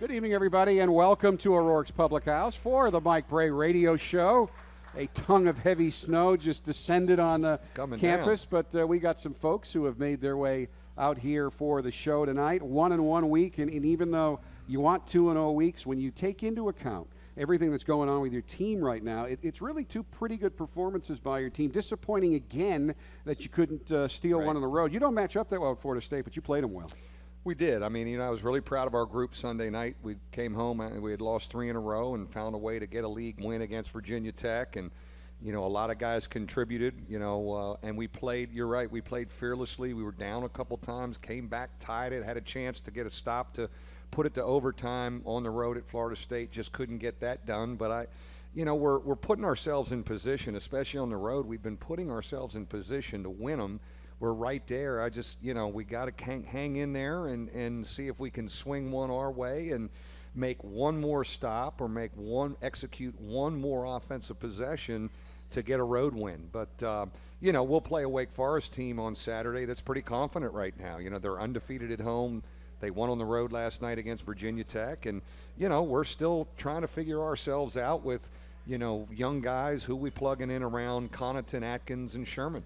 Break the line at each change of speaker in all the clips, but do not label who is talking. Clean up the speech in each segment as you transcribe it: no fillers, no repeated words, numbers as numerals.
Good evening, everybody, and welcome to O'Rourke's Public House for the Mike Brey Radio Show. A tongue of heavy snow just descended on the campus, but we got some folks who have made their way out here for the show tonight. 1-1 week, and even though you want 2-0 weeks, when you take into account everything that's going on with your team right now, it's really two pretty good performances by your team. Disappointing again that you couldn't steal one on the road. You don't match up that well with Florida State, but you played them well.
We did. I mean, I was really proud of our group Sunday night. We came home and we had lost 3 in a row and found a way to get a league win against Virginia Tech. And, a lot of guys contributed, and we played, you're right, we played fearlessly. We were down a couple times, came back, tied it, had a chance to get a stop to put it to overtime on the road at Florida State. Just couldn't get that done. But we're putting ourselves in position, especially on the road. We've been putting ourselves in position to win them. We're right there. I just, we got to hang in there and see if we can swing one our way and make one more stop or execute one more offensive possession to get a road win. But, we'll play a Wake Forest team on Saturday that's pretty confident right now. They're undefeated at home. They won on the road last night against Virginia Tech. And, we're still trying to figure ourselves out with, young guys who we plugging in around Connaughton, Atkins, and Sherman.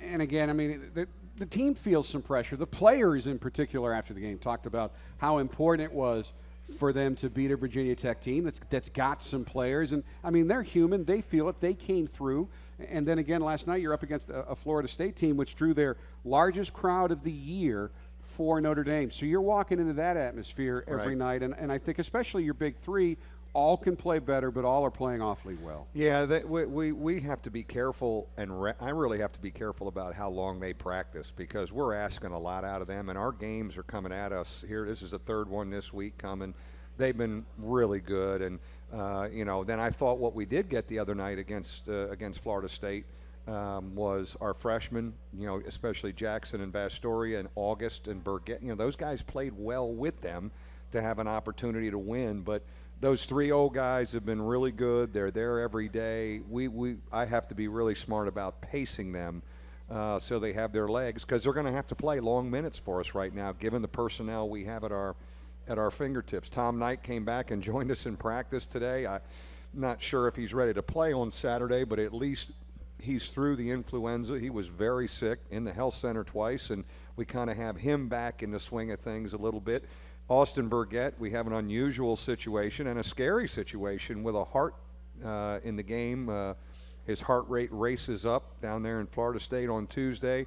And again, I mean, the team feels some pressure. The players in particular after the game talked about how important it was for them to beat a Virginia Tech team that's got some players. And, I mean, they're human. They feel it. They came through. And then again, last night you're up against a Florida State team which drew their largest crowd of the year for Notre Dame. So you're walking into that atmosphere every night. And I think especially your big three all can play better, but all are playing awfully well.
Yeah, we have to be careful, and I really have to be careful about how long they practice because we're asking a lot out of them, and our games are coming at us here. This is the third one this week coming. They've been really good, and then I thought what we did get the other night against Florida State was our freshmen, especially Jackson and Bastoria and August and Burgett. Those guys played well with them to have an opportunity to win, but those 3 old guys have been really good. They're there every day. I have to be really smart about pacing them so they have their legs because they're going to have to play long minutes for us right now, given the personnel we have at our fingertips. Tom Knight came back and joined us in practice today. I'm not sure if he's ready to play on Saturday, but at least he's through the influenza. He was very sick in the health center twice, and we kind of have him back in the swing of things a little bit. Austin Burgett, we have an unusual situation and a scary situation with a heart in the game. His heart rate races up down there in Florida State on Tuesday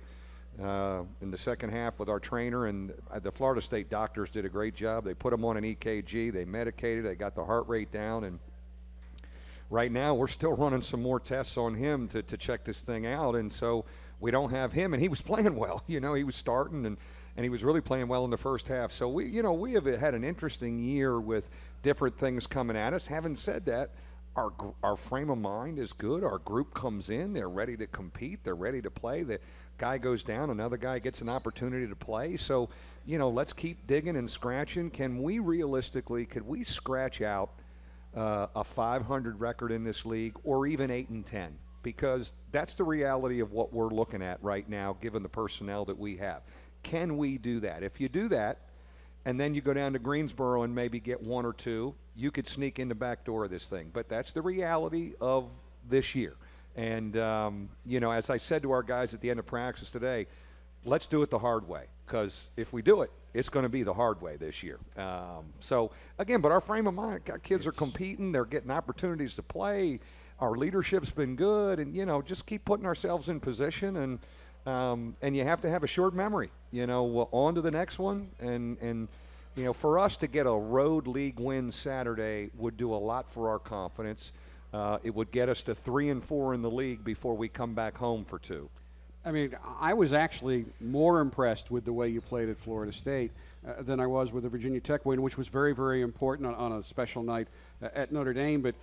in the second half with our trainer, and the Florida State doctors did a great job. They put him on an EKG, they medicated, they got the heart rate down, and right now we're still running some more tests on him to check this thing out, and so we don't have him, and he was playing well. He was starting, and he was really playing well in the first half. So we have had an interesting year with different things coming at us. Having said that, our frame of mind is good. Our group comes in, they're ready to compete, they're ready to play. The guy goes down, another guy gets an opportunity to play. So, let's keep digging and scratching. Could we scratch out a 500 record in this league or even 8-10? Because that's the reality of what we're looking at right now, given the personnel that we have. Can we do that? If you do that, and then you go down to Greensboro and maybe get 1 or 2, you could sneak in the back door of this thing. But that's the reality of this year. And, as I said to our guys at the end of practice today, let's do it the hard way. Because if we do it, it's going to be the hard way this year. So, again, but our frame of mind, kids are competing. They're getting opportunities to play. Our leadership's been good. And, just keep putting ourselves in position and you have to have a short memory, on to the next one. And for us to get a road league win Saturday would do a lot for our confidence. It would get us to 3-4 in the league before we come back home for 2.
I mean, I was actually more impressed with the way you played at Florida State than I was with the Virginia Tech win, which was very, very important on a special night at Notre Dame. But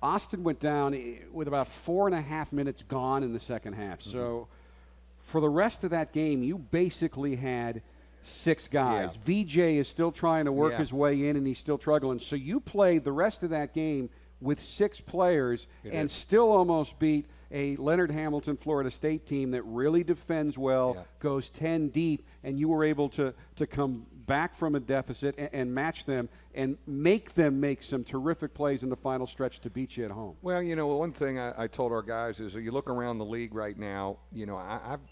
Austin went down with about 4.5 minutes gone in the second half. Mm-hmm. So for the rest of that game, you basically had 6 guys. Yeah. VJ is still trying to work his way in, and he's still struggling. So you played the rest of that game with 6 players and still almost beat a Leonard Hamilton Florida State team that really defends well, goes 10 deep, and you were able to come back from a deficit and match them and make them make some terrific plays in the final stretch to beat you at home.
Well, one thing I told our guys is you look around the league right now,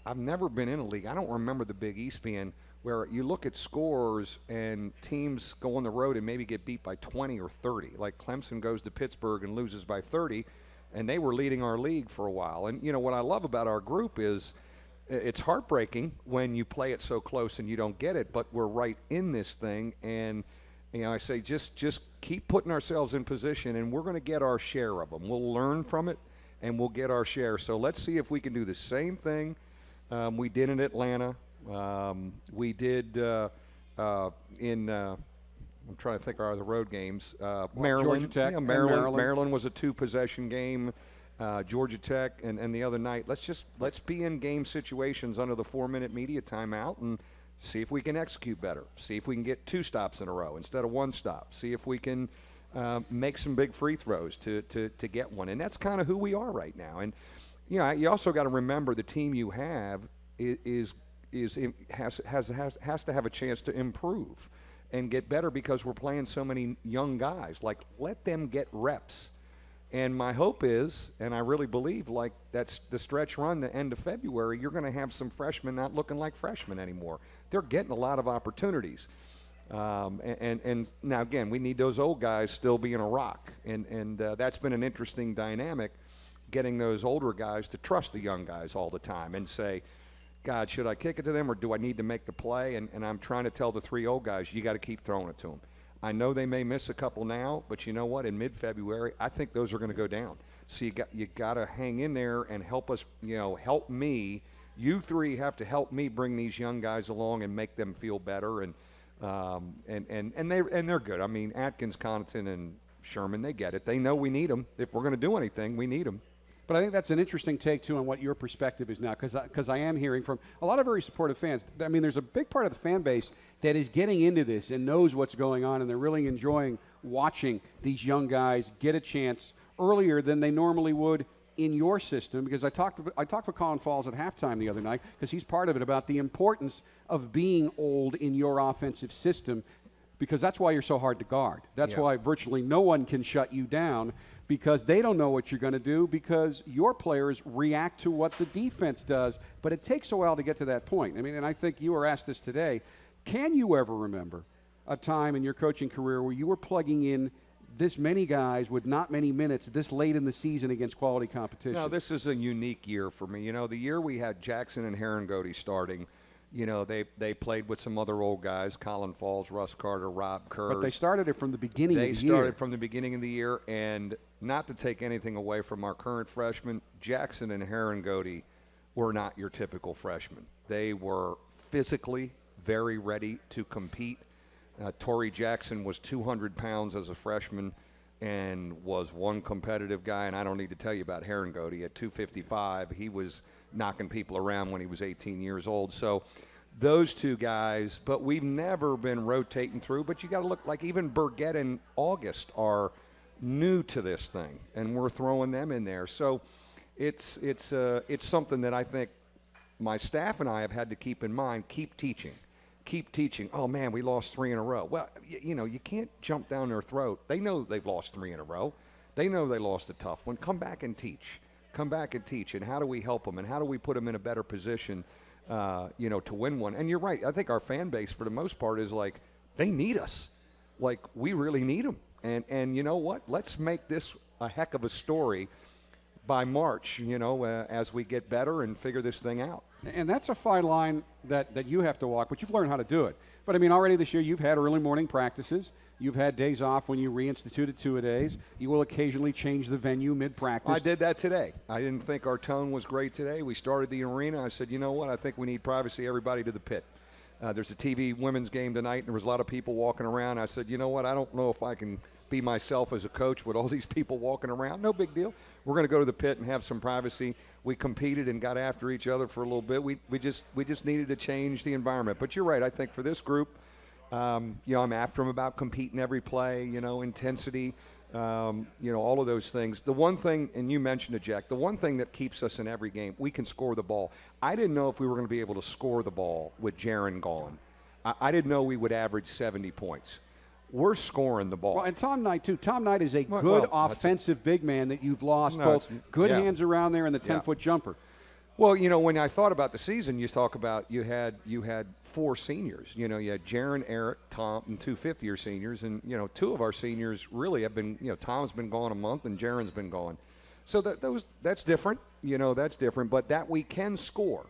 I've never been in a league. I don't remember the Big East being where you look at scores and teams go on the road and maybe get beat by 20 or 30. Like Clemson goes to Pittsburgh and loses by 30, and they were leading our league for a while. And, what I love about our group is it's heartbreaking when you play it so close and you don't get it, but we're right in this thing. And, I say just keep putting ourselves in position, and we're going to get our share of them. We'll learn from it, and we'll get our share. So let's see if we can do the same thing we did in Atlanta. We did I'm trying to think of the road games. Maryland.
Georgia Tech.
Yeah, Maryland was a 2-possession game. Georgia Tech and the other night. Let's be in game situations under the 4-minute media timeout and see if we can execute better. See if we can get 2 stops in a row instead of 1 stop. See if we can make some big free throws to get one. And that's kind of who we are right now. And you also got to remember the team you have has to have a chance to improve and get better because we're playing so many young guys. Like, let them get reps. And my hope is, and I really believe, like, that's the stretch run, the end of February, you're going to have some freshmen not looking like freshmen anymore. They're getting a lot of opportunities. And now, again, we need those old guys still being a rock. And that's been an interesting dynamic, getting those older guys to trust the young guys all the time and say, God, should I kick it to them or do I need to make the play? And I'm trying to tell the 3 old guys, you got to keep throwing it to them. I know they may miss a couple now, but you know what? In mid-February, I think those are going to go down. So you got to hang in there and help us, help me. You 3 have to help me bring these young guys along and make them feel better. And they're good. I mean, Atkins, Connaughton, and Sherman, they get it. They know we need them. If we're going to do anything, we need them.
But I think that's an interesting take, too, on what your perspective is now, because I am hearing from a lot of very supportive fans. I mean, there's a big part of the fan base that is getting into this and knows what's going on, and they're really enjoying watching these young guys get a chance earlier than they normally would in your system, because I talked with Colin Falls at halftime the other night, because he's part of it, about the importance of being old in your offensive system, because that's why you're so hard to guard. That's why virtually no one can shut you down, because they don't know what you're going to do, because your players react to what the defense does. But it takes a while to get to that point. I mean, and I think you were asked this today. Can you ever remember a time in your coaching career where you were plugging in this many guys with not many minutes this late in the season against quality competition?
No, this is a unique year for me. The year we had Jackson and Herringody starting, they played with some other old guys, Colin Falls, Russ Carter, Rob Kerr.
But they started it from the beginning of the year.
They started from the beginning of the year, and not to take anything away from our current freshmen, Jackson and Herringody were not your typical freshmen. They were physically very ready to compete. Torrey Jackson was 200 pounds as a freshman and was one competitive guy, and I don't need to tell you about Herringody. At 255, he was knocking people around when he was 18 years old. So those 2 guys, but we've never been rotating through. But you got to look, like even Burgett and August are new to this thing, and we're throwing them in there. So it's something that I think my staff and I have had to keep in mind. Keep teaching. Oh, man, we lost 3 in a row. Well, you can't jump down their throat. They know they've lost 3 in a row. They know they lost a tough one. Come back and teach. And how do we help them, and how do we put them in a better position, to win one? And you're right. I think our fan base, for the most part, is like, they need us. Like, we really need them. And you know what? Let's make this a heck of a story by March, as we get better and figure this thing out.
And that's a fine line that you have to walk, but you've learned how to do it. But, I mean, already this year you've had early morning practices. You've had days off when you reinstituted 2-a-days. You will occasionally change the venue mid-practice.
I did that today. I didn't think our tone was great today. We started the arena. I said, you know what? I think we need privacy, everybody to the pit. There's a TV women's game tonight, and there was a lot of people walking around. I said, you know what? I don't know if I can be myself as a coach with all these people walking around. No big deal. We're going to go to the pit and have some privacy. We competed and got after each other for a little bit. We just needed to change the environment. But you're right. I think for this group, I'm after them about competing every play, intensity, all of those things. The one thing, and you mentioned it, Jack, the one thing that keeps us in every game, we can score the ball. I didn't know if we were going to be able to score the ball with Jaron gone. I didn't know we would average 70 points. We're scoring the ball.
Well, and Tom Knight, too. Tom Knight is a good
Well,
offensive big man that you've lost, both good hands around there and the 10-foot jumper.
Well, when I thought about the season, you talk about you had 4 seniors. You had Jaron, Eric, Tom, and 2 fifth-year seniors. And, 2 of our seniors really have been, Tom's been gone a month and Jaron's been gone. So that's different. That's different. But that we can score,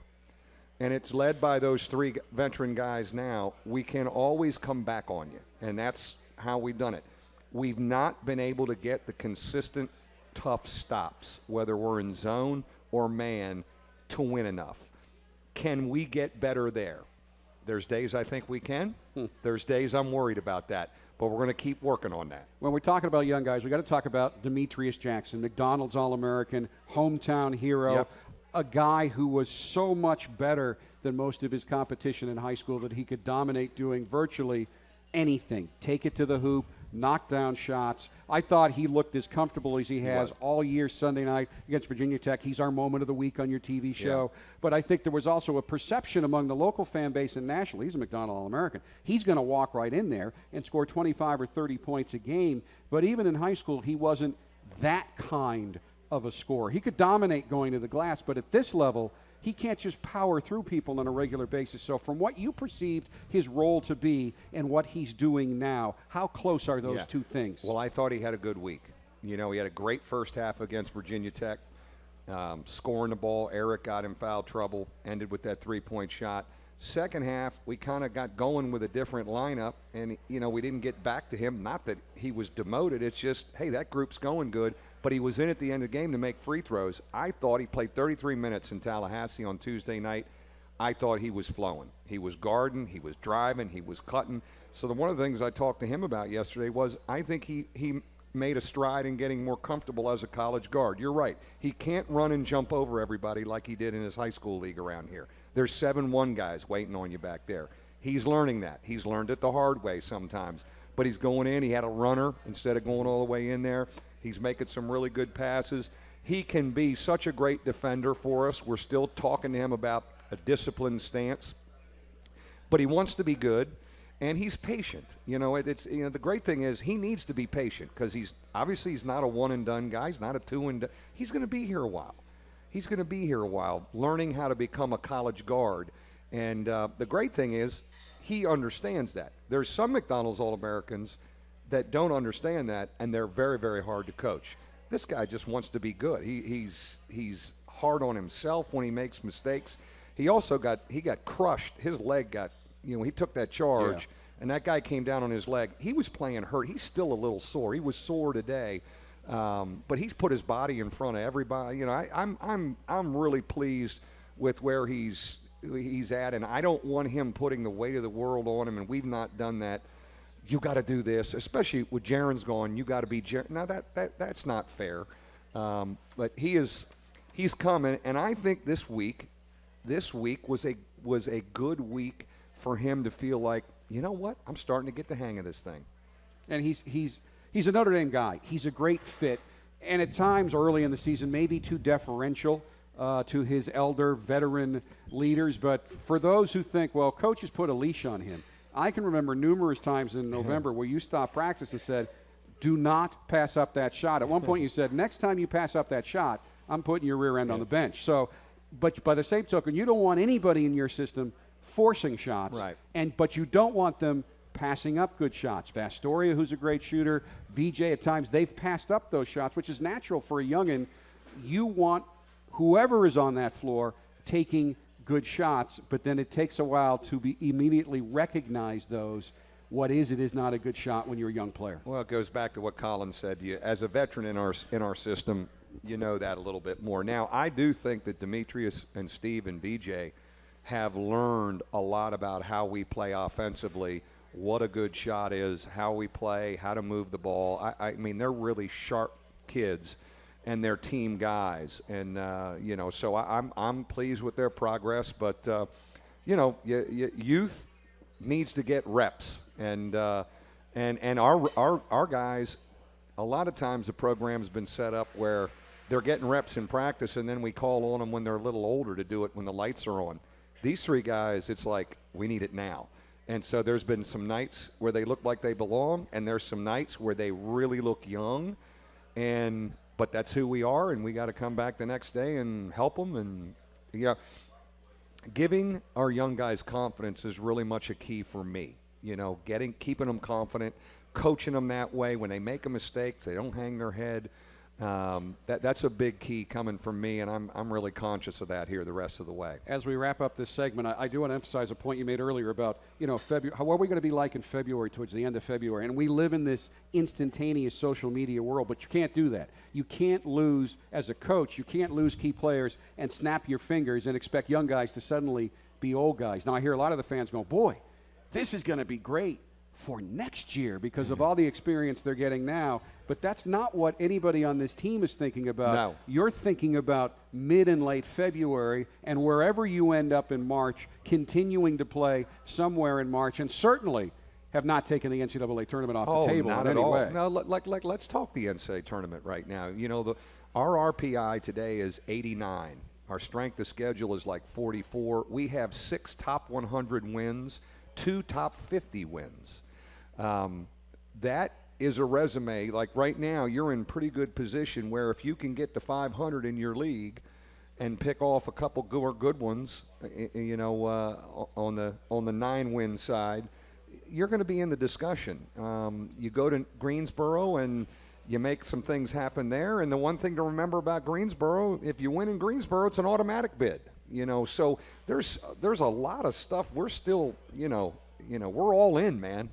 and it's led by those 3 veteran guys now, we can always come back on you. And that's how we've done it. We've not been able to get the consistent, tough stops, whether we're in zone or man, to win enough. Can we get better there? There's days I think we can. There's days I'm worried about that. But we're going to keep working on that.
When we're talking about young guys, we got to talk about Demetrius Jackson, McDonald's All-American, hometown hero,
Yep.
a guy who was so much better than most of his competition in high school that he could dominate doing virtually anything. Take it to the hoop, knock down shots. I thought he looked as comfortable as he has all year Sunday night against Virginia Tech. He's our moment of the week on your TV show. Yeah. But I think there was also a perception among the local fan base and nationally, he's a McDonald All-American. He's going to walk right in there and score 25 or 30 points a game. But even in high school, he wasn't that kind of a scorer. He could dominate going to the glass, but at this level, he can't just power through people on a regular basis. So from what you perceived his role to be and what he's doing now, how close are those two things?
Well, I thought he had a good week. He had a great first half against Virginia Tech, scoring the ball. Eric got in foul trouble, ended with that 3-point shot. Second half, we kind of got going with a different lineup, and, we didn't get back to him. Not that he was demoted. It's just, hey, that group's going good. But he was in at the end of the game to make free throws. I thought he played 33 minutes in Tallahassee on Tuesday night. I thought he was flowing. He was guarding, he was driving, he was cutting. So one of the things I talked to him about yesterday was I think he made a stride in getting more comfortable as a college guard. You're right. He can't run and jump over everybody like he did in his high school league around here. There's 7-1 guys waiting on you back there. He's learning that. He's learned it the hard way sometimes. But he's going in. He had a runner instead of going all the way in there. He's making some really good passes. He can be such a great defender for us. We're still talking to him about a disciplined stance. But he wants to be good, and he's patient. The great thing is he needs to be patient because he's not a one-and-done guy. He's not a two-and-done. He's going to be here a while. He's going to be here a while, learning how to become a college guard. And the great thing is he understands that. There's some McDonald's All-Americans that don't understand that, and they're very, very hard to coach. This guy just wants to be good. He's hard on himself when he makes mistakes. He also got crushed. His leg got, he took that charge, and that guy came down on his leg. He was playing hurt. He's still a little sore. He was sore today, but he's put his body in front of everybody. I'm really pleased with where he's at, and I don't want him putting the weight of the world on him, and we've not done that. You got to do this, especially with Jaron's gone. You got to be Jaron. Now that's not fair, but he's coming, and I think this week was a good week for him to feel like, you know what, I'm starting to get the hang of this thing.
And he's a Notre Dame guy. He's a great fit, and at times early in the season maybe too deferential to his elder veteran leaders. But for those who think, well, coach has put a leash on him. I can remember numerous times in November where you stopped practice and said, do not pass up that shot. At one point you said, next time you pass up that shot, I'm putting your rear end on the bench. So, but by the same token, you don't want anybody in your system forcing shots.
Right.
But you don't want them passing up good shots. Vastoria, who's a great shooter, VJ, at times they've passed up those shots, which is natural for a youngin'. You want whoever is on that floor taking good shots, but then it takes a while to be immediately recognize those. What is not a good shot when you're a young player.
Well, it goes back to what Colin said. As a veteran in our system, you know that a little bit more. Now, I do think that Demetrius and Steve and VJ have learned a lot about how we play offensively, what a good shot is, how we play, how to move the ball. I mean, they're really sharp kids, and they're team guys, and so I'm pleased with their progress. But youth needs to get reps, and our guys, a lot of times the program's been set up where they're getting reps in practice, and then we call on them when they're a little older to do it when the lights are on. These 3 guys, it's like we need it now. And so there's been some nights where they look like they belong, and there's some nights where they really look young. But that's who we are, and we got to come back the next day and help them. And giving our young guys confidence is really much a key for me. Keeping them confident, coaching them that way. When they make a mistake, they don't hang their head. That's a big key coming from me, and I'm really conscious of that here the rest of the way.
As we wrap up this segment, I do want to emphasize a point you made earlier about, February. How are we going to be like in February, towards the end of February? And we live in this instantaneous social media world, but you can't do that. You can't lose, as a coach, you can't lose key players and snap your fingers and expect young guys to suddenly be old guys. Now, I hear a lot of the fans go, boy, this is going to be great for next year because of all the experience they're getting now. But that's not what anybody on this team is thinking about.
No.
You're thinking about mid and late February, and wherever you end up in March, continuing to play somewhere in March, and certainly have not taken the NCAA tournament off the table
not
in
at
any
all.
way.
No, let's talk the NCAA tournament right now. Our RPI today is 89. Our strength of schedule is like 44. We have 6 top 100 wins, 2 top 50 wins. That is a resume. Like right now, you're in pretty good position where if you can get to 500 in your league and pick off a couple good ones, on the 9-win side, you're going to be in the discussion. You go to Greensboro and you make some things happen there. And the one thing to remember about Greensboro, if you win in Greensboro, it's an automatic bid. So there's a lot of stuff. We're still, we're all in, man.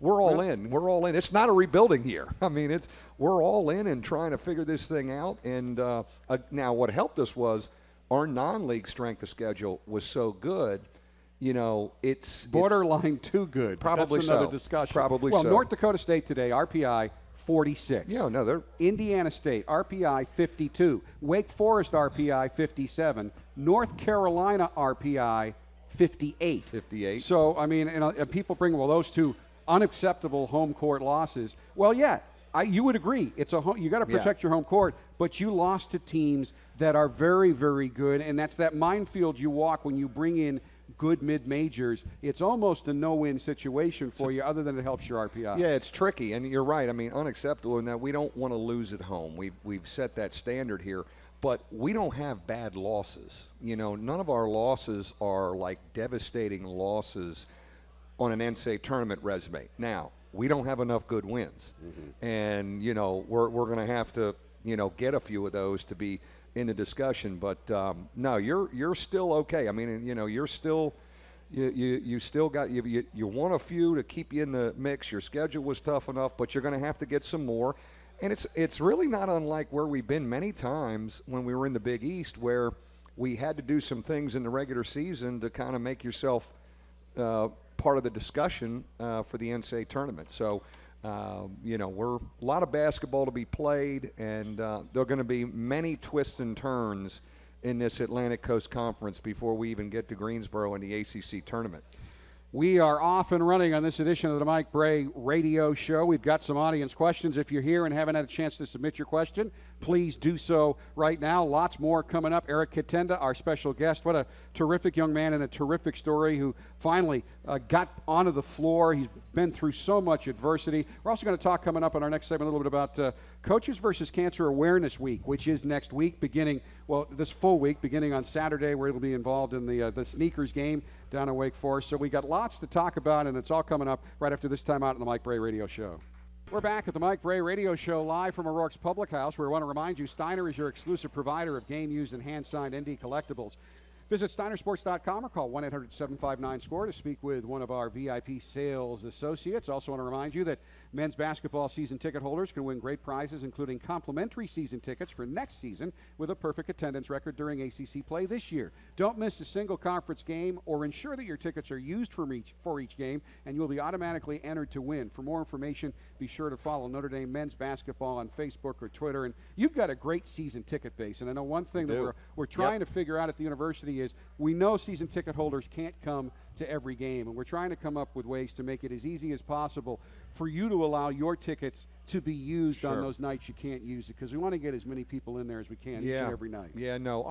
We're all in. We're all in. It's not a rebuilding year. I mean, we're all in and trying to figure this thing out. And now what helped us was our non-league strength of schedule was so good. It's
borderline too good.
Probably
That's another
so.
discussion.
Probably
well,
so.
North Dakota State today, RPI 46.
Yeah, no, they're
Indiana State, RPI 52. Wake Forest, RPI 57. North Carolina, RPI 58.
58.
So, I mean, and people bring, those two unacceptable home court losses. Well, yeah, you would agree. You got to protect your home court, but you lost to teams that are very, very good, and that's that minefield you walk when you bring in good mid-majors. It's almost a no-win situation for you other than it helps your RPI.
Yeah, it's tricky, and you're right. I mean, unacceptable in that we don't want to lose at home. We've set that standard here, but we don't have bad losses. None of our losses are like devastating losses on an NCAA tournament resume. Now, we don't have enough good wins, and, we're going to have to, get a few of those to be in the discussion, but no, you're still okay. I mean, you're still you still got you want a few to keep you in the mix. Your schedule was tough enough, but you're going to have to get some more. And it's really not unlike where we've been many times when we were in the Big East, where we had to do some things in the regular season to kind of make yourself part of the discussion for the NCAA tournament. So. We're a lot of basketball to be played, and there are going to be many twists and turns in this Atlantic Coast Conference before we even get to Greensboro in the ACC tournament.
We are off and running on this edition of the Mike Brey Radio Show. We've got some audience questions. If you're here and haven't had a chance to submit your question, please do so right now. Lots more coming up. Eric Katenda, our special guest. What a terrific young man and a terrific story who finally got onto the floor. He's been through so much adversity. We're also going to talk coming up in our next segment a little bit about Coaches versus Cancer Awareness Week, which is next week this full week, beginning on Saturday, where he'll be involved in the sneakers game down in Wake Forest. So we got lots to talk about, and it's all coming up right after this time out on the Mike Brey Radio Show. We're back at the Mike Brey Radio Show live from O'Rourke's Public House, where we want to remind you Steiner is your exclusive provider of game-used and hand-signed ND collectibles. Visit steinersports.com or call 1-800-759-SCORE to speak with one of our VIP sales associates. Also want to remind you that men's basketball season ticket holders can win great prizes, including complimentary season tickets for next season with a perfect attendance record during ACC play this year. Don't miss a single conference game, or ensure that your tickets are used for each game, and you will be automatically entered to win. For more information, be sure to follow Notre Dame men's basketball on Facebook or Twitter. And you've got a great season ticket base, and I know one thing that we're trying to figure out at the university is we know season ticket holders can't come to every game, and we're trying to come up with ways to make it as easy as possible for you to allow your tickets to be used on
Sure.
those nights you can't use it, because we want to get as many people in there as we can each and every night.
Yeah, no,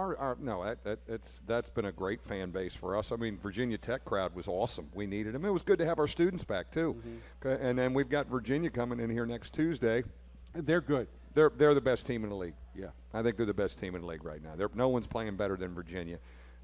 that's been a great fan base for us. I mean, Virginia Tech crowd was awesome. We needed them. It was good to have our students back too. And then we've got Virginia coming in here next Tuesday.
They're good.
They're the best team in the league.
Yeah.
I think they're the best team in the league right now. No one's playing better than Virginia,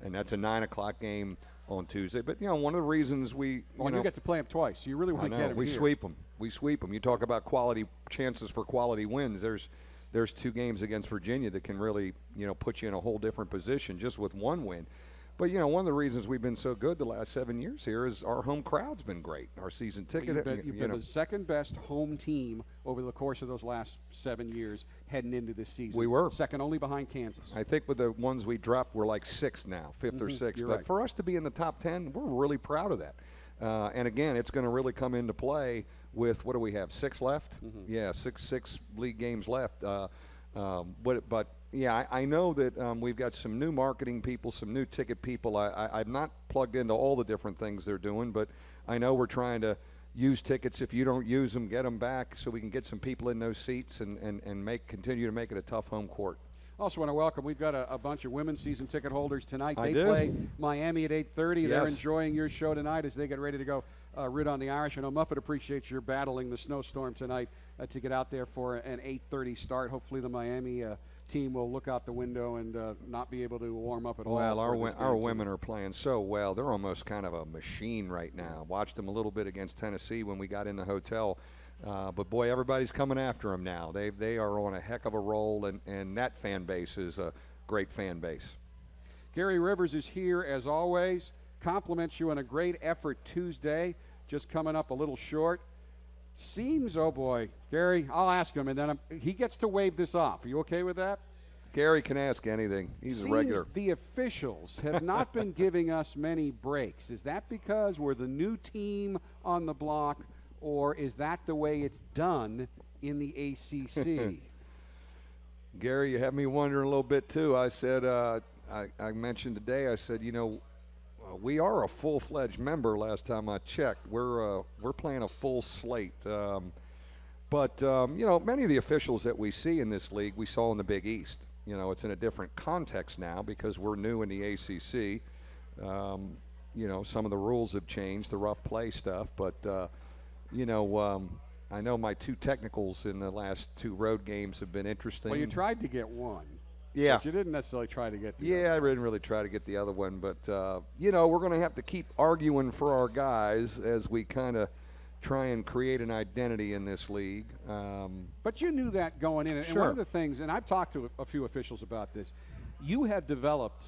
and that's a 9 o'clock game on Tuesday. But one of the reasons you
get to play them twice. So you really want to get them.
We sweep them. We sweep them. You talk about quality chances for quality wins. There's 2 games against Virginia that can really put you in a whole different position just with one win. But one of the reasons we've been so good the last 7 years here is our home crowd's been great. Our season ticket.
You've been the second best home team over the course of those last 7 years heading into this season.
We were
second only behind Kansas.
I think with the ones we dropped, we're like 6th now, 5th or 6th.
You're
But
right.
for us to be in the top 10, we're really proud of that. And again, it's going to really come into play with, what do we have, 6 left? Yeah, six league games left. But yeah, I know that we've got some new marketing people, some new ticket people. I'm not plugged into all the different things they're doing, but I know we're trying to use tickets. If you don't use them, get them back so we can get some people in those seats and continue to make it a tough home court.
Also want to welcome, we've got a bunch of women's season ticket holders tonight.
I
They
do.
play Miami at 8:30.
Yes.
They're enjoying your show tonight as they get ready to go root on the Irish. I know Muffet appreciates your battling the snowstorm tonight to get out there for an 8:30 start. Hopefully the Miami team will look out the window and not be able to warm up at all.
Well, our
for this
our
game
women
tonight.
are playing so well. They're almost kind of a machine right now. Watched them a little bit against Tennessee when we got in the hotel. But, boy, everybody's coming after them now. They are on a heck of a roll, and that fan base is a great fan base.
Gary Rivers is here as always. Compliments you on a great effort Tuesday. Just coming up a little short. Seems, oh boy, Gary, I'll ask him, and then he gets to wave this off. Are you okay with that?
Gary can ask anything. He's a regular.
The officials have not been giving us many breaks. Is that because we're the new team on the block, or is that the way it's done in the ACC?
Gary, you have me wondering a little bit, too. I said, I mentioned today, I said, we are a full-fledged member last time I checked. We're playing a full slate. But many of the officials that we see in this league, we saw in the Big East. It's in a different context now because we're new in the ACC. Some of the rules have changed, the rough play stuff. But, I know my 2 technicals in the last 2 road games have been interesting.
Well, you tried to get one.
Yeah.
But you didn't necessarily try to get the
Yeah,
other.
I didn't really try to get the other one. But, we're going to have to keep arguing for our guys as we kind of try and create an identity in this league.
But you knew that going in. And
Sure.
one of the things, and I've talked to a few officials about this, you have developed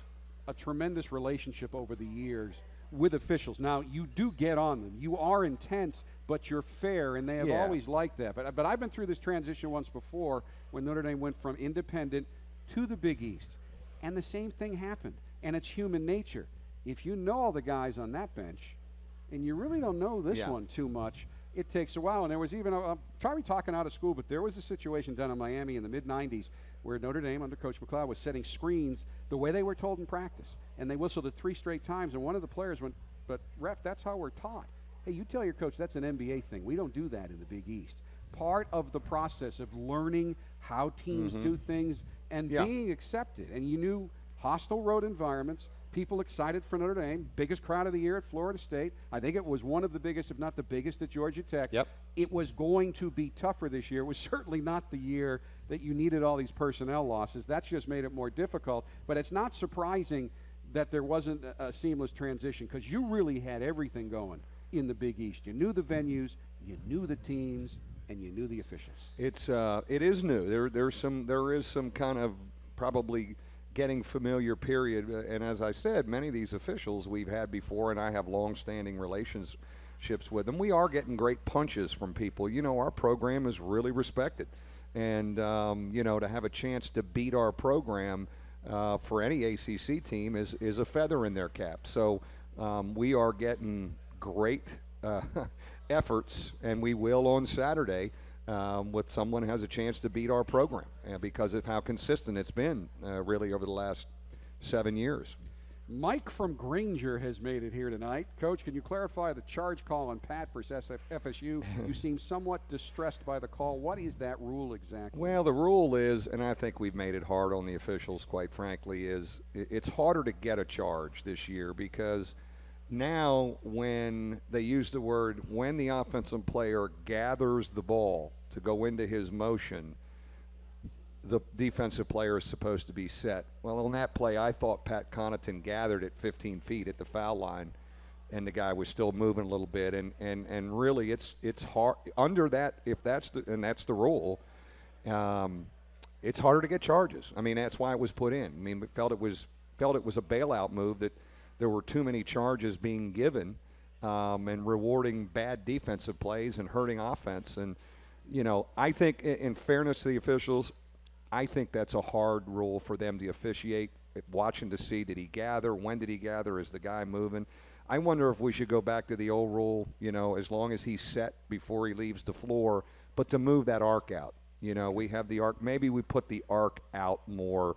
a tremendous relationship over the years with officials. Now, you do get on them. You are intense, but you're fair, and they have
Yeah.
always liked that. But I've been through this transition once before when Notre Dame went from independent to the Big East, and the same thing happened. And it's human nature. If you know all the guys on that bench, and you really don't know this
Yeah.
one too much, it takes a while. And there was even probably talking out of school, but there was a situation down in Miami in the mid-'90s where Notre Dame under Coach McLeod was setting screens the way they were told in practice. And they whistled it 3 straight times, and one of the players went, "But, ref, that's how we're taught." Hey, you tell your coach that's an NBA thing. We don't do that in the Big East. Part of the process of learning how teams do things and
Yeah.
being accepted. And you knew hostile road environments, people excited for Notre Dame, biggest crowd of the year at Florida State. I think it was one of the biggest, if not the biggest, at Georgia Tech.
Yep.
It was going to be tougher this year. It was certainly not the year that you needed all these personnel losses. That's just made it more difficult. But it's not surprising that there wasn't a seamless transition because you really had everything going in the Big East. You knew the venues, you knew the teams, and you knew the officials.
It is new. There is some kind of probably getting familiar period, and as I said, many of these officials we've had before, and I have long-standing relationships with them. We are getting great punches from people. Our program is really respected, and to have a chance to beat our program for any ACC team is a feather in their cap. So we are getting great efforts, and we will on Saturday with someone who has a chance to beat our program because of how consistent it's been really over the last 7 years.
Mike from Granger has made it here tonight. Coach, can you clarify the charge call on Pat versus FSU? You seem somewhat distressed by the call. What is that rule exactly?
Well, the rule is, and I think we've made it hard on the officials, quite frankly, is it's harder to get a charge this year because now when they use the word, when the offensive player gathers the ball to go into his motion, the defensive player is supposed to be set. Well, on that play, I thought Pat Connaughton gathered at 15 feet at the foul line, and the guy was still moving a little bit. And really, it's hard under that. If that's the rule, it's harder to get charges. I mean, that's why it was put in. I mean, we felt it was a bailout move that there were too many charges being given and rewarding bad defensive plays and hurting offense. And I think in fairness to the officials, I think that's a hard rule for them to officiate, watching to see, did he gather, when did he gather, is the guy moving? I wonder if we should go back to the old rule, as long as he's set before he leaves the floor, but to move that arc out. We have the arc. Maybe we put the arc out more.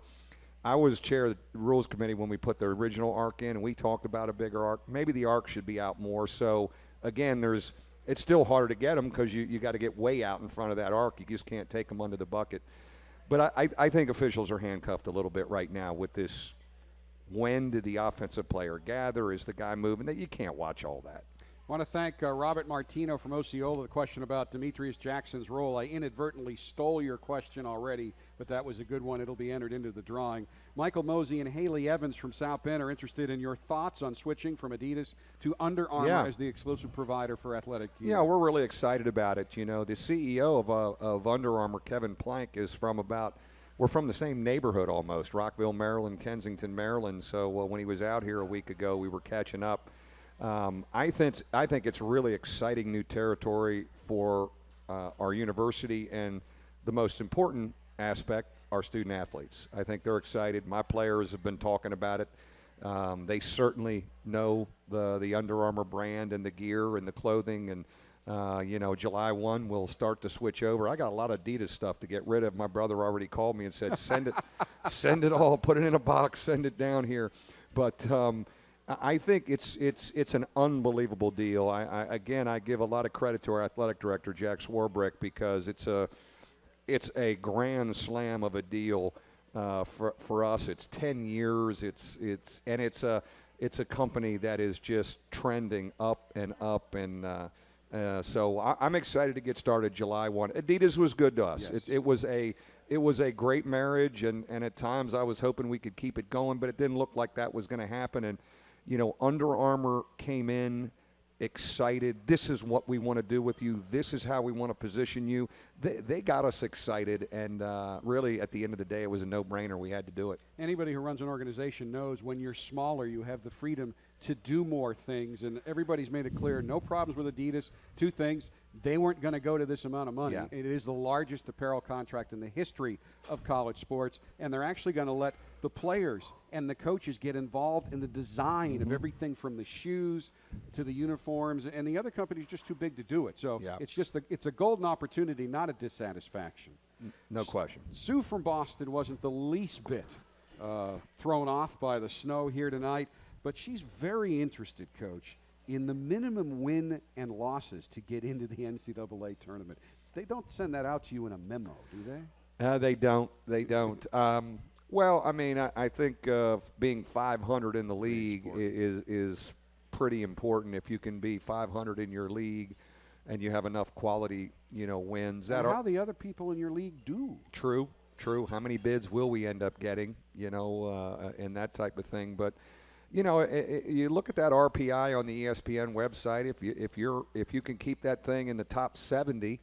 I was chair of the Rules Committee when we put the original arc in, and we talked about a bigger arc. Maybe the arc should be out more. So, again, it's still harder to get them because you got to get way out in front of that arc. You just can't take them under the bucket. But I think officials are handcuffed a little bit right now with this. When did the offensive player gather? Is the guy moving? That you can't watch all that.
I want to thank Robert Martino from Osceola. The question about Demetrius Jackson's role. I inadvertently stole your question already, but that was a good one. It'll be entered into the drawing. Michael Mosey and Haley Evans from South Bend are interested in your thoughts on switching from Adidas to Under Armour as the exclusive provider for athletic gear.
Yeah, we're really excited about it. The CEO of Under Armour, Kevin Plank, is we're from the same neighborhood almost, Rockville, Maryland, Kensington, Maryland. So when he was out here a week ago, we were catching up. I think it's really exciting new territory for our university, and the most important aspect, our student athletes. I think they're excited. My players have been talking about it. They certainly know the Under Armour brand and the gear and the clothing, and July 1 we'll start to switch over. I got a lot of Adidas stuff to get rid of. My brother already called me and said, send it all, put it in a box, send it down here. But I think it's an unbelievable deal. I give a lot of credit to our athletic director, Jack Swarbrick, because it's a grand slam of a deal for us. It's 10 years. It's a company that is just trending up and up, and so I'm excited to get started July 1. Adidas was good to us.
Yes.
It was a great marriage, and at times I was hoping we could keep it going, but it didn't look like that was going to happen. And Under Armour came in excited. This is what we want to do with you. This is how we want to position you. They got us excited, and really, at the end of the day, it was a no-brainer. We had to do it.
Anybody who runs an organization knows when you're smaller, you have the freedom to do more things, and everybody's made it clear, no problems with Adidas. Two things, they weren't going to go to this amount of money.
Yeah.
It is the largest apparel contract in the history of college sports, and they're actually going to let the players and the coaches get involved in the design of everything from the shoes to the uniforms, and the other company's just too big to do it. So it's a golden opportunity, not a dissatisfaction.
No question.
Sue from Boston wasn't the least bit thrown off by the snow here tonight, but she's very interested, Coach, in the minimum win and losses to get into the NCAA tournament. They don't send that out to you in a memo, do they?
They don't. They don't. Well, I mean, I think being 500 in the league is pretty important. If you can be 500 in your league and you have enough quality, wins.
And how the other people in your league do.
True. How many bids will we end up getting, and that type of thing. But, you look at that RPI on the ESPN website. If you can keep that thing in the top 70,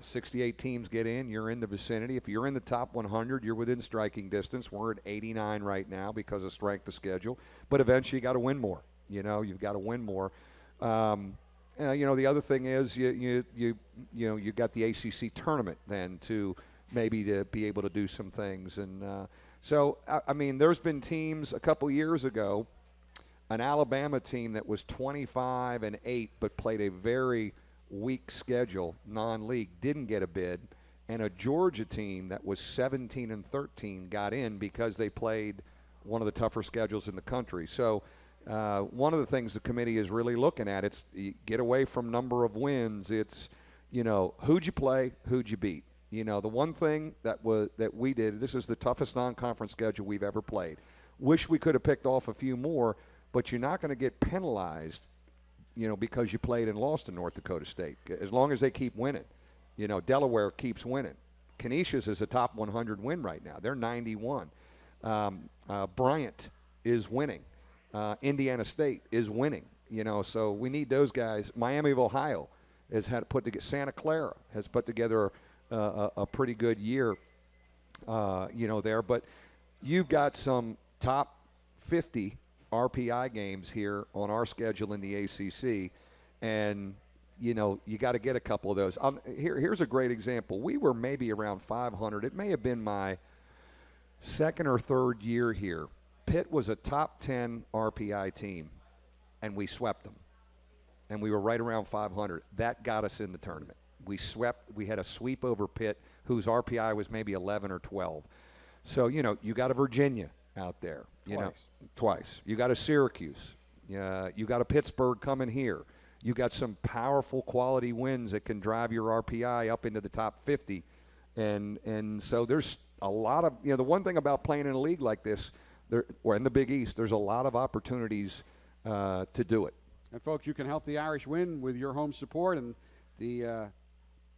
68 teams get in, you're in the vicinity. If you're in the top 100, you're within striking distance. We're at 89 right now because of strength of schedule. But eventually you got to win more. You've got to win more. The other thing is you got the ACC tournament then to maybe to be able to do some things. And so, I mean, there's been teams a couple years ago, an Alabama team that was 25-8 but played a very weak schedule, non-league, didn't get a bid, and a Georgia team that was 17-13 got in because they played one of the tougher schedules in the country. So one of the things the committee is really looking at, it's get away from number of wins. It's, who'd you play, who'd you beat? The one thing that we did, this is the toughest non-conference schedule we've ever played. Wish we could have picked off a few more, but you're not going to get penalized, because you played and lost to North Dakota State. As long as they keep winning. Delaware keeps winning. Canisius is a top 100 win right now. They're 91. Bryant is winning. Indiana State is winning. So we need those guys. Miami of Ohio has had to put together. Santa Clara has put together a pretty good year, there. But you've got some top 50 RPI games here on our schedule in the ACC, and you got to get a couple of those. Here's a great example. We were maybe around 500. It may have been my second or third year here. Pitt was a top 10 RPI team, and we swept them. And we were right around 500. That got us in the tournament. We had a sweep over Pitt, whose RPI was maybe 11 or 12. So, you got a Virginia out there, twice. You got a Syracuse. You got a Pittsburgh coming here. You got some powerful quality wins that can drive your RPI up into the top 50. And so there's a lot of, the one thing about playing in a league like this, or in the Big East, there's a lot of opportunities to do it.
And, folks, you can help the Irish win with your home support. And the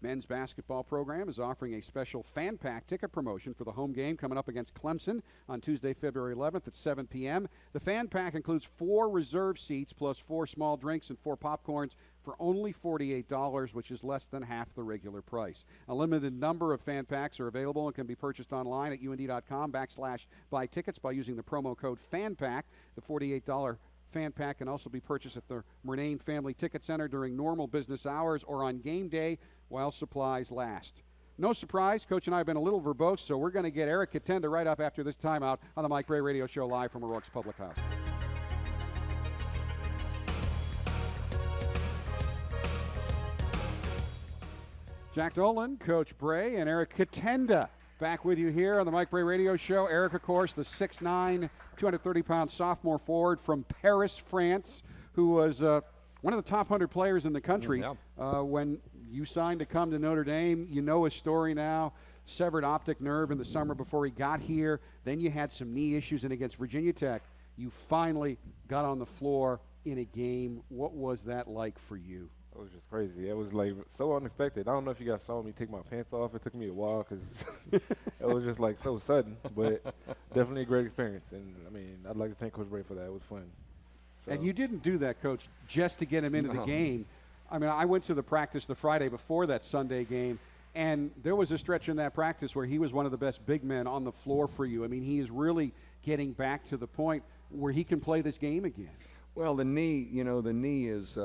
men's basketball program is offering a special fan pack ticket promotion for the home game coming up against Clemson on Tuesday, February 11th at 7 p.m. The fan pack includes 4 reserve seats plus 4 small drinks and 4 popcorns for only $48, which is less than half the regular price. A limited number of fan packs are available and can be purchased online at und.com/buy tickets by using the promo code FANPACK. The $48 fan pack can also be purchased at the Murnane Family Ticket Center during normal business hours or on game day while supplies last. No surprise, Coach and I have been a little verbose, so we're going to get Eric Katenda right up after this timeout on the Mike Brey Radio Show live from O'Rourke's Public House. Jack Nolan, Coach Brey, and Eric Katenda back with you here on the Mike Brey Radio Show. Eric, of course, the 6'9", 230-pound sophomore forward from Paris, France, who was one of the top 100 players in the country. When you signed to come to Notre Dame, you know his story now. Severed optic nerve in the summer before he got here. Then you had some knee issues, and against Virginia Tech, you finally got on the floor in a game. What was that like for you?
It was just crazy. It was like so unexpected. I don't know if you guys saw me take my pants off. It took me a while because it was just like so sudden, but definitely a great experience. And I mean, I'd like to thank Coach Brey for that. It was fun. So.
And you didn't do that, Coach, just to get him into the game. I mean, I went to the practice the Friday before that Sunday game, and there was a stretch in that practice where he was one of the best big men on the floor for you. I mean, he is really getting back to the point where he can play this game again.
Well, the knee has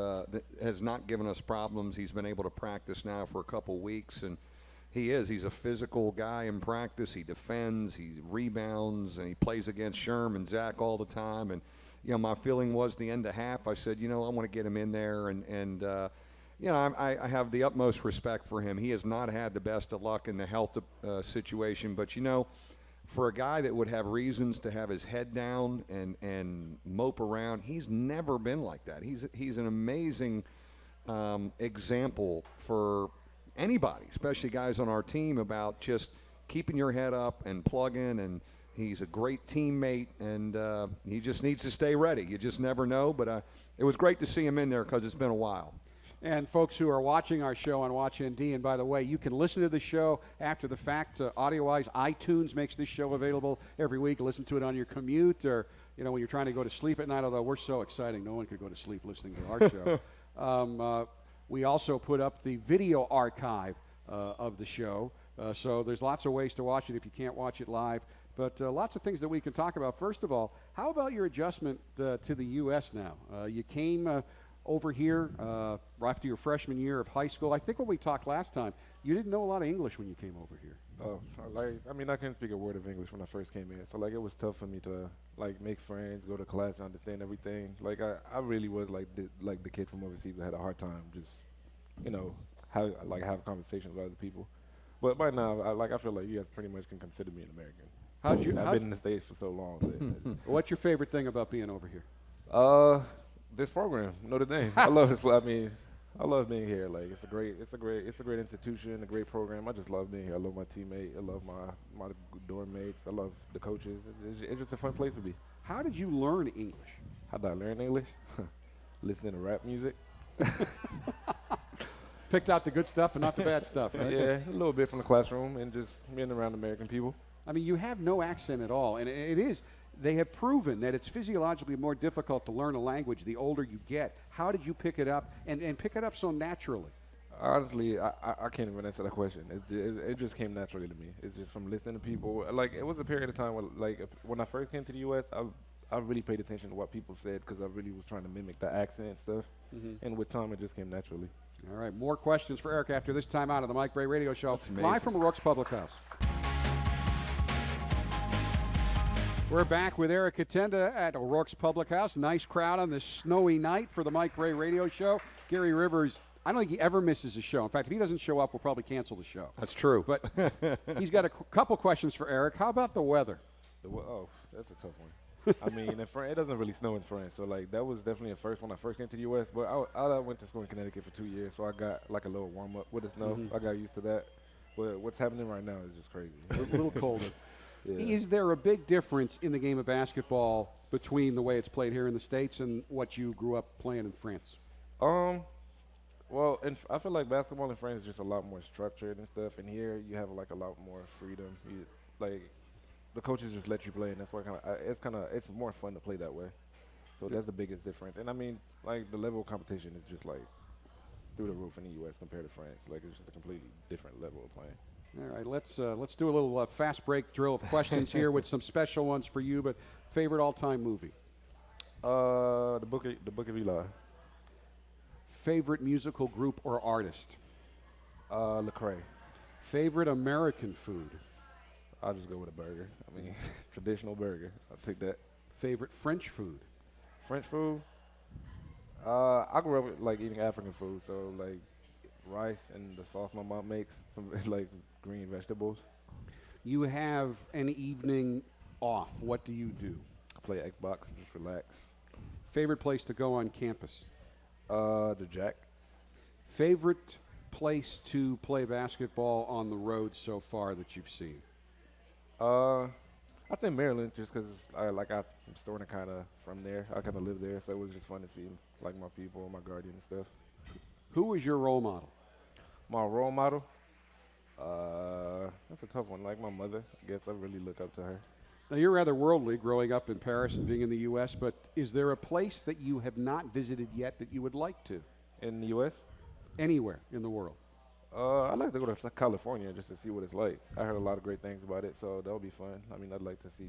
not given us problems. He's been able to practice now for a couple weeks, and he's a physical guy in practice. He defends, he rebounds, and he plays against Sherm and Zach all the time. And my feeling was the end of half, I said, I want to get him in there, and I have the utmost respect for him. He has not had the best of luck in the health situation, but for a guy that would have reasons to have his head down and mope around, he's never been like that. He's an amazing example for anybody, especially guys on our team, about just keeping your head up and plugging. And he's a great teammate, and he just needs to stay ready. You just never know. But it was great to see him in there because it's been a while.
And folks who are watching our show on WatchND, and by the way, you can listen to the show after the fact, audio-wise. iTunes makes this show available every week. Listen to it on your commute, or when you're trying to go to sleep at night. Although we're so exciting, no one could go to sleep listening to our show. We also put up the video archive of the show, so there's lots of ways to watch it if you can't watch it live. But lots of things that we can talk about. First of all, how about your adjustment to the U.S. now? You came over here right after your freshman year of high school. I think when we talked last time, you didn't know a lot of English when you came over here.
Oh, I couldn't speak a word of English when I first came in. So, it was tough for me to, make friends, go to class, understand everything. I really was, the kid from overseas that had a hard time just, have conversations with other people. But by now, I feel like you guys pretty much can consider me an American.
I've
been in the States for so long.
What's your favorite thing about being over here?
This program, Notre Dame. I love this. I mean, I love being here. Like it's a great institution, a great program. I just love being here. I love my teammate. I love my dorm mates. I love the coaches. It's just a fun place to be.
How did you learn English?
How did I learn English? Listening to rap music.
Picked out the good stuff and not the bad stuff, right?
Yeah, a little bit from the classroom and just being around American people.
I mean, you have no accent at all, and it is. They have proven that it's physiologically more difficult to learn a language the older you get. How did you pick it up and pick it up so naturally?
Honestly, I can't even answer that question. It just came naturally to me. It's just from listening to people. Like, it was a period of time where, like, when I first came to the U.S., I really paid attention to what people said because I really was trying to mimic the accent and stuff. And with time, it just came naturally.
All right, more questions for Eric after this time out of the Mike Brey Radio Show.
That's amazing.
Live from O'Rourke's Public House. We're back with Eric Katenda at O'Rourke's Public House. Nice crowd on this snowy night for the Mike Brey Radio Show. Gary Rivers, I don't think he ever misses a show. In fact, if he doesn't show up, we'll probably cancel the show.
That's true.
But he's got a couple questions for Eric. How about the weather?
Oh, that's a tough one. I mean, in France, it doesn't really snow in France, so like that was definitely a first when I first came to the U.S. But I went to school in Connecticut for 2 years, so I got like a little warm up with the snow. I got used to that. But what's happening right now is just crazy.
A little colder.
Yeah.
Is there a big difference in the game of basketball between the way it's played here in the States and what you grew up playing in France?
Well, I feel like basketball in France is just a lot more structured and stuff. And here you have like a lot more freedom. The coaches just let you play, and that's why it's more fun to play that way. So that's the biggest difference. And I mean, like the level of competition is just like through the roof in the U.S. compared to France. Like it's just a completely different level of playing.
All right, let's do a little fast break drill of questions here with some special ones for you. But favorite all-time movie?
The Book of Eli.
Favorite musical group or artist?
Lecrae.
Favorite American food?
I'll just go with a burger. I mean, traditional burger. I'll take that.
Favorite French food?
French food? I grew up with, like, eating African food, so, like, rice and the sauce my mom makes, like, green vegetables.
You have an evening off. What do you do?
I play Xbox and just relax.
Favorite place to go on campus?
The Jack.
Favorite place to play basketball on the road so far that you've seen?
I think Maryland, just because I'm sort of kind of from there. I kind of live there, so it was just fun to see like my people, my guardian and stuff.
Who was your role model?
My role model? That's a tough one. Like my mother, I guess I really look up to her.
Now, you're rather worldly growing up in Paris and being in the U.S., but is there a place that you have not visited yet that you would like to?
In the U.S.?
Anywhere in the world.
I'd like to go to California just to see what it's like. I heard a lot of great things about it, so that would be fun. I mean, I'd like to see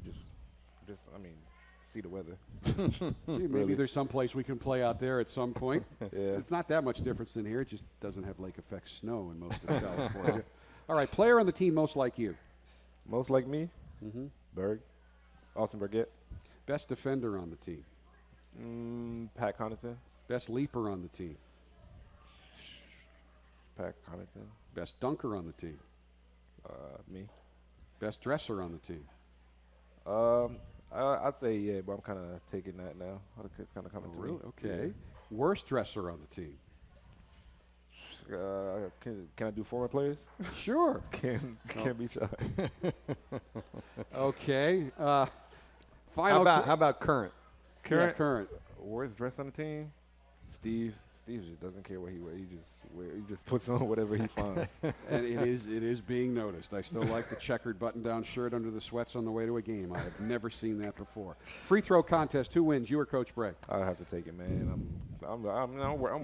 see the weather.
Gee, maybe there's some place we can play out there at some point.
Yeah.
It's not that much difference than here. It just doesn't have lake effect snow in most of California. All right, player on the team most like you?
Most like me? Berg. Austin Burgett.
Best defender on the team?
Pat Connaughton.
Best leaper on the team?
Pat Connaughton.
Best dunker on the team?
Me.
Best dresser on the team?
I'd say yeah, but I'm kind of taking that now. It's kind of coming to me.
Okay. Yeah. Worst dresser on the team?
Can I do former players?
Sure.
Can't be shy.
Okay.
How about current?
Yeah, current.
Worst dress on the team? Steve just doesn't care what he wears. He just puts on whatever he finds.
And it is being noticed. I still like the checkered button-down shirt under the sweats on the way to a game. I have never seen that before. Free throw contest. Who wins? You or Coach Brey?
I have to take it, man. I'm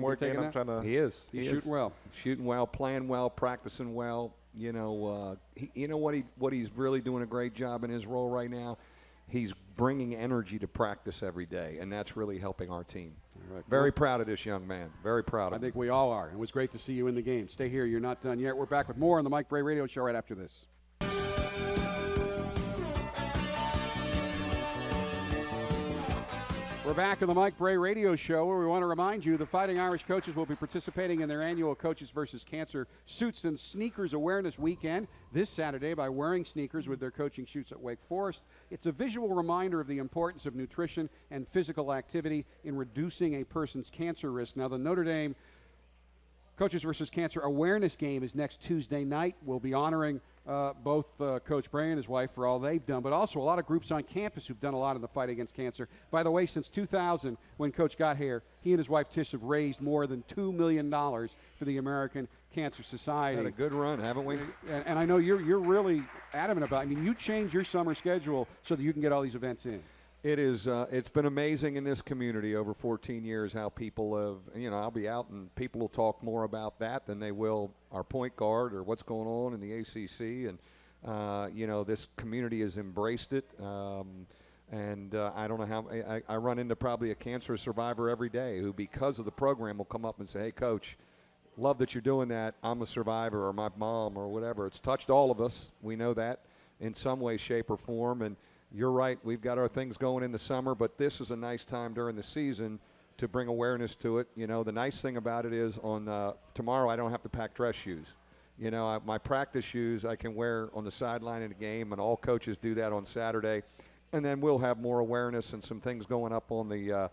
working. I'm trying to.
He is.
He's shooting well.
Shooting well, playing well, practicing well. You know, what he's really doing a great job in his role right now. He's bringing energy to practice every day, and that's really helping our team. Right. Very proud of this young man. Very proud of him.
I think we all are. It was great to see you in the game. Stay here. You're not done yet. We're back with more on the Mike Brey Radio Show right after this. We're We're back on the Mike Brey Radio Show, where we want to remind you the Fighting Irish coaches will be participating in their annual Coaches vs. Cancer Suits and Sneakers Awareness Weekend this Saturday by wearing sneakers with their coaching shoots at Wake Forest. It's a visual reminder of the importance of nutrition and physical activity in reducing a person's cancer risk. Now, the Notre Dame Coaches vs. Cancer Awareness Game is next Tuesday night. We'll be honoring both Coach Brey and his wife for all they've done, but also a lot of groups on campus who've done a lot in the fight against cancer. By the way, since 2000, when Coach got here, he and his wife Tish have raised more than $2 million for the American Cancer Society.
Had a good run, haven't we?
And I know you're really adamant about it. I mean, you change your summer schedule so that you can get all these events in.
It is. It's been amazing in this community over 14 years how people have, I'll be out and people will talk more about that than they will our point guard or what's going on in the ACC. And, this community has embraced it. And I don't know how – I run into probably a cancer survivor every day who, because of the program, will come up and say, hey, Coach, love that you're doing that. I'm a survivor, or my mom, or whatever. It's touched all of us. We know that in some way, shape, or form. And you're right. We've got our things going in the summer, but this is a nice time during the season to bring awareness to it. The nice thing about it is on tomorrow I don't have to pack dress shoes. My practice shoes I can wear on the sideline in the game, and all coaches do that on Saturday. And then we'll have more awareness and some things going up on the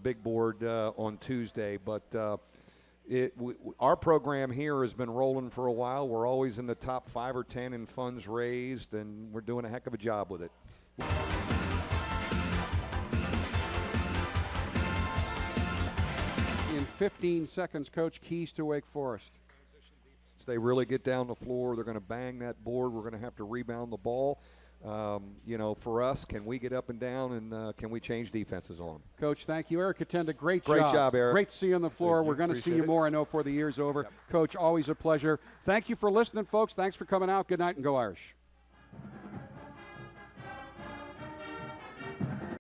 big board on Tuesday. But our program here has been rolling for a while. We're always in the top 5 or 10 in funds raised, and we're doing a heck of a job with it.
In 15 seconds, Coach, keys to Wake Forest.
They really get down the floor. They're going to bang that board. We're going to have to rebound the ball. For us, can we get up and down, and can we change defenses on them?
Coach, thank you. Eric Katenda, great
job, Eric.
Great to see you on the floor. We're going to see you more, I know, before the year's over. Yep. Coach, always a pleasure. Thank you for listening, folks. Thanks for coming out. Good night, and go Irish.